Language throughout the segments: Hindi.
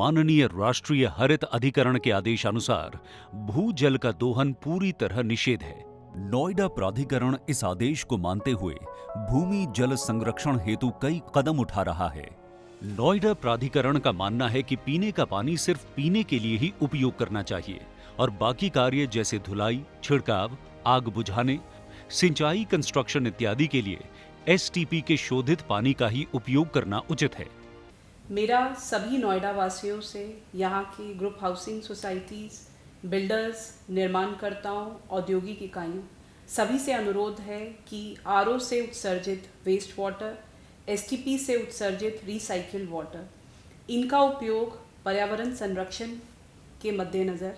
माननीय राष्ट्रीय हरित अधिकरण के आदेशानुसार भूजल का दोहन पूरी तरह निषेध है। नोएडा प्राधिकरण इस आदेश को मानते हुए भूमि जल संरक्षण हेतु कई कदम उठा रहा है। नोएडा प्राधिकरण का मानना है कि पीने का पानी सिर्फ पीने के लिए ही उपयोग करना चाहिए और बाकी कार्य जैसे धुलाई, छिड़काव, आग बुझाने, सिंचाई, कंस्ट्रक्शन इत्यादि के लिए एसटीपी के शोधित पानी का ही उपयोग करना उचित है। मेरा सभी नोएडा वासियों से यहाँ की ग्रुप हाउसिंग सोसाइटीज़, बिल्डर्स, निर्माणकर्ताओं, औद्योगिक इकाइयों सभी से अनुरोध है कि आरओ से उत्सर्जित वेस्ट वाटर, एसटीपी से उत्सर्जित रिसाइकिल वाटर, इनका उपयोग पर्यावरण संरक्षण के मद्देनज़र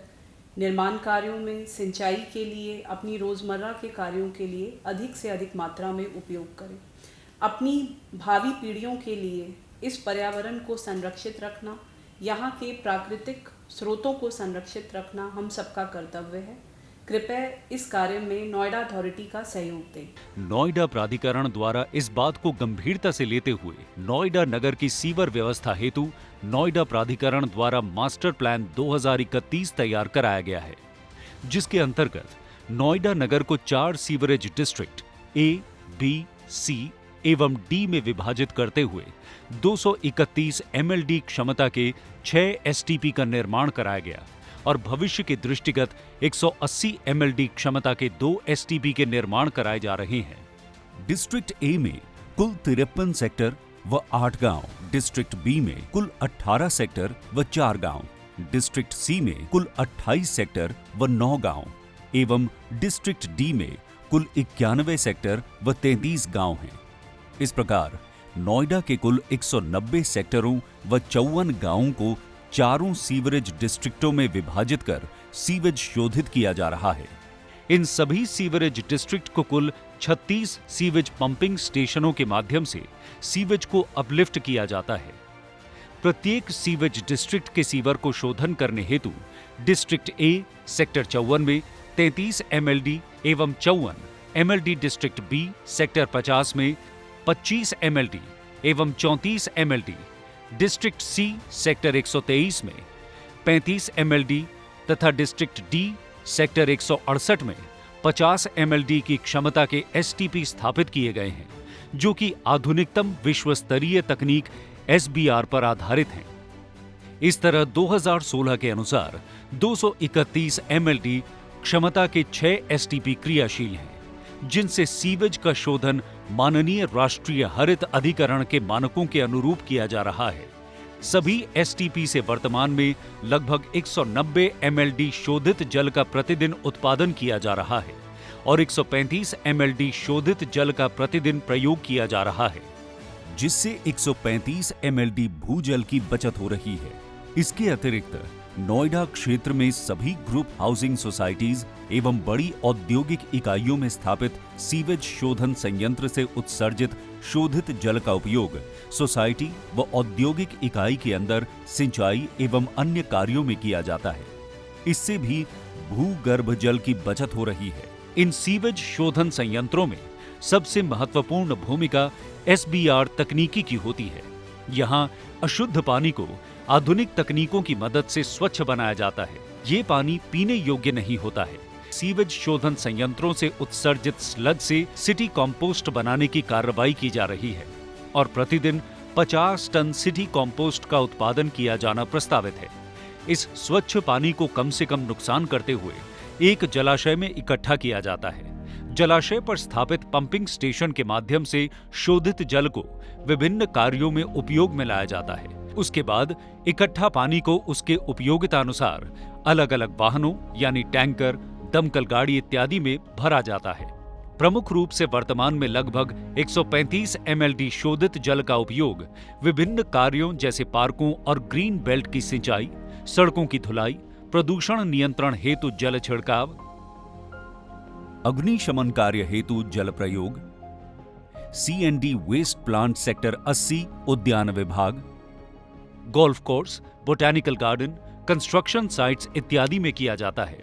निर्माण कार्यों में, सिंचाई के लिए, अपनी रोज़मर्रा के कार्यों के लिए अधिक से अधिक मात्रा में उपयोग करें। अपनी भावी पीढ़ियों के लिए इस पर्यावरण को संरक्षित रखना, यहाँ के प्राकृतिक स्रोतों को संरक्षित रखना हम सबका कर्तव्य है। कृपया इस कार्य में नोएडा अथॉरिटी का सहयोग दें। नोएडा प्राधिकरण द्वारा इस बात को गंभीरता से लेते हुए नोएडा नगर की सीवर व्यवस्था हेतु नोएडा प्राधिकरण द्वारा मास्टर प्लान 2031 तैयार कराया गया है, जिसके अंतर्गत नोएडा नगर को 4 सीवरेज डिस्ट्रिक्ट ए, बी, सी एवं डी में विभाजित करते हुए 231 एमएलडी क्षमता के 6 एसटीपी का निर्माण कराया गया और भविष्य के दृष्टिगत 180 एमएलडी क्षमता के 2 एसटीपी के निर्माण कराए जा रहे हैं। डिस्ट्रिक्ट ए में कुल 53 सेक्टर व 8 गांव, डिस्ट्रिक्ट बी में कुल 18 सेक्टर व 4 गांव, डिस्ट्रिक्ट सी में कुल 28 सेक्टर व 9 गांव एवं डिस्ट्रिक्ट डी में कुल 91 सेक्टर व 33 गांव हैं। इस प्रकार नोएडा के कुल 190 सेक्टरों व 54 गांवों को चारों सीवरेज डिस्ट्रिक्टों में विभाजित कर सीवेज शोधित किया जा रहा है। इन सभी सीवरेज डिस्ट्रिक्ट को कुल 36 सीवेज पंपिंग स्टेशनों के माध्यम से सीवेज को अपलिफ्ट किया जाता है। प्रत्येक सीवेज डिस्ट्रिक्ट के सीवर को शोधन करने हेतु डिस्ट्रिक्ट ए सेक्टर 54 में 33 एमएलडी एवं 54 एमएलडी, डिस्ट्रिक्ट बी सेक्टर 50 में 25 एमएलडी एवं 34 एमएलडी, डिस्ट्रिक्ट सी सेक्टर 123 में 35 एमएलडी तथा डिस्ट्रिक्ट डी सेक्टर 168 में 50 एमएलडी की क्षमता के एसटीपी स्थापित किए गए हैं, जो कि आधुनिकतम विश्व स्तरीय तकनीक एसबीआर पर आधारित हैं। इस तरह 2016 के अनुसार 231 एमएलडी क्षमता के 6 एसटीपी क्रियाशील हैं, जिनसे सीवेज का शोधन माननीय राष्ट्रीय हरित अधिकरण के मानकों के अनुरूप किया जा रहा है। सभी एसटीपी से वर्तमान में लगभग 190 एमएलडी शोधित जल का प्रतिदिन उत्पादन किया जा रहा है और 135 एमएलडी शोधित जल का प्रतिदिन प्रयोग किया जा रहा है, जिससे 135 एमएलडी भूजल की बचत हो रही है। इसके अतिरिक्त नोएडा क्षेत्र में सभी ग्रुप हाउसिंग सोसाइटीज एवं बड़ी औद्योगिक इकाइयों में स्थापित सीवेज शोधन संयंत्र से उत्सर्जित शोधित जल का उपयोग सोसाइटी व औद्योगिक इकाई के अंदर सिंचाई एवं अन्य कार्यों में किया जाता है। इससे भी भूगर्भ जल की बचत हो रही है। इन सीवेज शोधन संयंत्रों में सबसे महत्वपूर्ण भूमिका एसबीआर तकनीकी की होती है। यहाँ अशुद्ध पानी को आधुनिक तकनीकों की मदद से स्वच्छ बनाया जाता है। ये पानी पीने योग्य नहीं होता है। सीवेज शोधन संयंत्रों से उत्सर्जित स्लग से सिटी कॉम्पोस्ट बनाने की कार्रवाई की जा रही है और प्रतिदिन 50 टन सिटी कॉम्पोस्ट का उत्पादन किया जाना प्रस्तावित है। इस स्वच्छ पानी को कम से कम नुकसान करते हुए एक जलाशय में इकट्ठा किया जाता है। जलाशय पर स्थापित पंपिंग स्टेशन के माध्यम से शोधित जल को विभिन्न कार्यों में उपयोग में लाया जाता है। उसके बाद इकट्ठा पानी को उसके उपयोगिता अनुसार अलग अलग वाहनों यानी टैंकर, दमकल गाड़ी इत्यादि में भरा जाता है। प्रमुख रूप से वर्तमान में लगभग 135 एमएलडी शोधित जल का उपयोग विभिन्न कार्यों जैसे पार्कों और ग्रीन बेल्ट की सिंचाई, सड़कों की धुलाई, प्रदूषण नियंत्रण हेतु जल छिड़काव, अग्निशमन कार्य हेतु जल प्रयोग, सीएनडी वेस्ट प्लांट सेक्टर 80 उद्यान विभाग, golf course, botanical garden, construction sites इत्यादि में किया जाता है।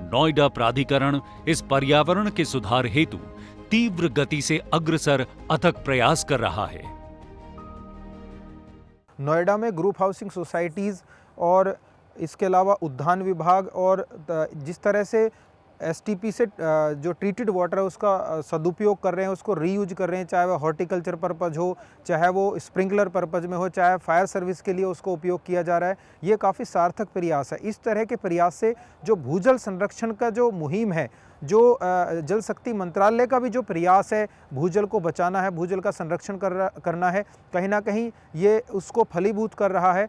नोएडा प्राधिकरण इस पर्यावरण के सुधार हेतु तीव्र गति से अग्रसर अथक प्रयास कर रहा है। नोएडा में ग्रुप हाउसिंग सोसाइटीज़ और इसके अलावा उद्यान विभाग और जिस तरह से एसटीपी से जो ट्रीटेड वाटर है उसका सदुपयोग कर रहे हैं, उसको रीयूज कर रहे हैं, चाहे वह हॉर्टिकल्चर पर्पज़ हो, चाहे वो स्प्रिंकलर पर्पज़ में हो, चाहे फायर सर्विस के लिए उसको उपयोग किया जा रहा है, ये काफ़ी सार्थक प्रयास है। इस तरह के प्रयास से जो भूजल संरक्षण का जो मुहिम है, जो जल शक्ति मंत्रालय का भी जो प्रयास है भूजल को बचाना है, भूजल का संरक्षण करना है, कहीं ना कहीं ये उसको फलीभूत कर रहा है।